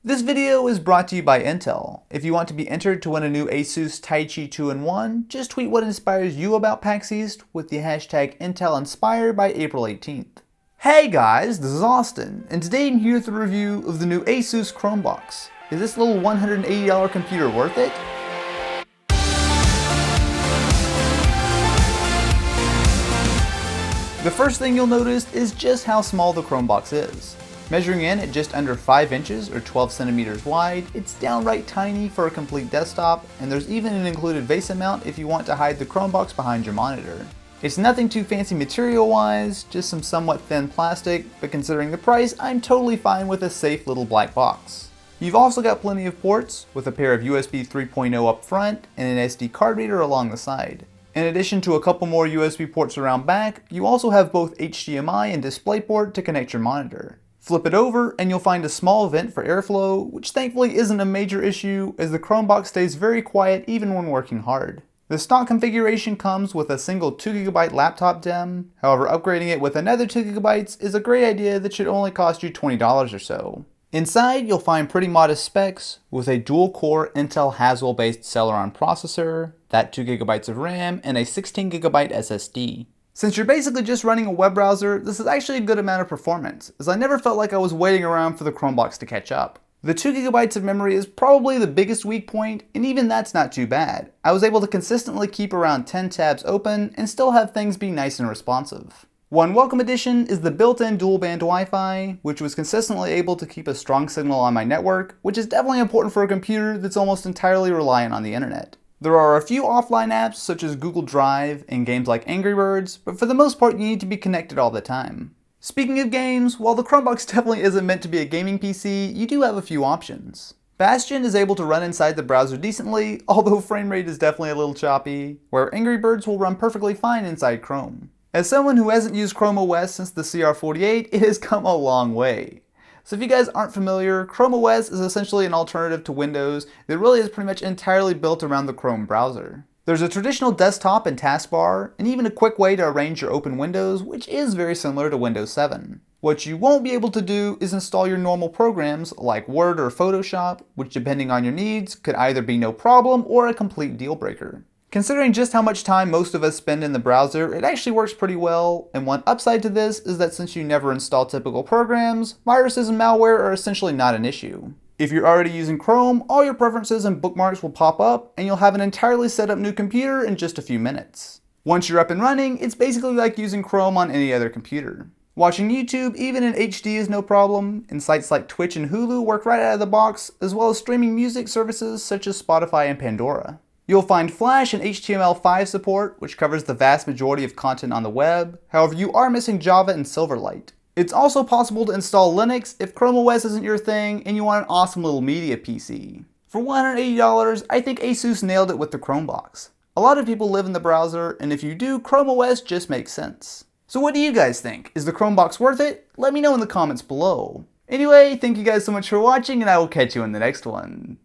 This video is brought to you by Intel. If you want to be entered to win a new ASUS Taichi 2-in-1, just tweet what inspires you about PAX East with the hashtag IntelInspire by April 18th. Hey guys, this is Austin, and today I'm here with a review of the new ASUS Chromebox. Is this little $180 computer worth it? The first thing you'll notice is just how small the Chromebox is. Measuring in at just under 5 inches or 12 centimeters wide, it's downright tiny for a complete desktop, and there's even an included VESA mount if you want to hide the Chromebox behind your monitor. It's nothing too fancy material-wise, just some somewhat thin plastic, but considering the price, I'm totally fine with a safe little black box. You've also got plenty of ports, with a pair of USB 3.0 up front and an SD card reader along the side. In addition to a couple more USB ports around back, you also have both HDMI and DisplayPort to connect your monitor. Flip it over and you'll find a small vent for airflow, which thankfully isn't a major issue as the Chromebox stays very quiet even when working hard. The stock configuration comes with a single 2GB laptop DIMM, however upgrading it with another 2GB is a great idea that should only cost you $20 or so. Inside, you'll find pretty modest specs with a dual-core Intel Haswell-based Celeron processor, that 2GB of RAM, and a 16GB SSD. Since you're basically just running a web browser, this is actually a good amount of performance, as I never felt like I was waiting around for the Chromebox to catch up. The 2GB of memory is probably the biggest weak point, and even that's not too bad. I was able to consistently keep around 10 tabs open and still have things be nice and responsive. One welcome addition is the built-in dual-band Wi-Fi, which was consistently able to keep a strong signal on my network, which is definitely important for a computer that's almost entirely reliant on the internet. There are a few offline apps such as Google Drive and games like Angry Birds, but for the most part you need to be connected all the time. Speaking of games, while the Chromebox definitely isn't meant to be a gaming PC, you do have a few options. Bastion is able to run inside the browser decently, although frame rate is definitely a little choppy, where Angry Birds will run perfectly fine inside Chrome. As someone who hasn't used Chrome OS since the CR48, it has come a long way. So if you guys aren't familiar, Chrome OS is essentially an alternative to Windows that really is pretty much entirely built around the Chrome browser. There's a traditional desktop and taskbar, and even a quick way to arrange your open windows, which is very similar to Windows 7. What you won't be able to do is install your normal programs like Word or Photoshop, which depending on your needs could either be no problem or a complete deal breaker. Considering just how much time most of us spend in the browser, it actually works pretty well, and one upside to this is that since you never install typical programs, viruses and malware are essentially not an issue. If you're already using Chrome, all your preferences and bookmarks will pop up, and you'll have an entirely set up new computer in just a few minutes. Once you're up and running, it's basically like using Chrome on any other computer. Watching YouTube, even in HD, is no problem, and sites like Twitch and Hulu work right out of the box, as well as streaming music services such as Spotify and Pandora. You'll find Flash and HTML5 support, which covers the vast majority of content on the web. However, you are missing Java and Silverlight. It's also possible to install Linux if Chrome OS isn't your thing and you want an awesome little media PC. For $180, I think ASUS nailed it with the Chromebox. A lot of people live in the browser, and if you do, Chrome OS just makes sense. So what do you guys think? Is the Chromebox worth it? Let me know in the comments below. Anyway, thank you guys so much for watching, and I will catch you in the next one.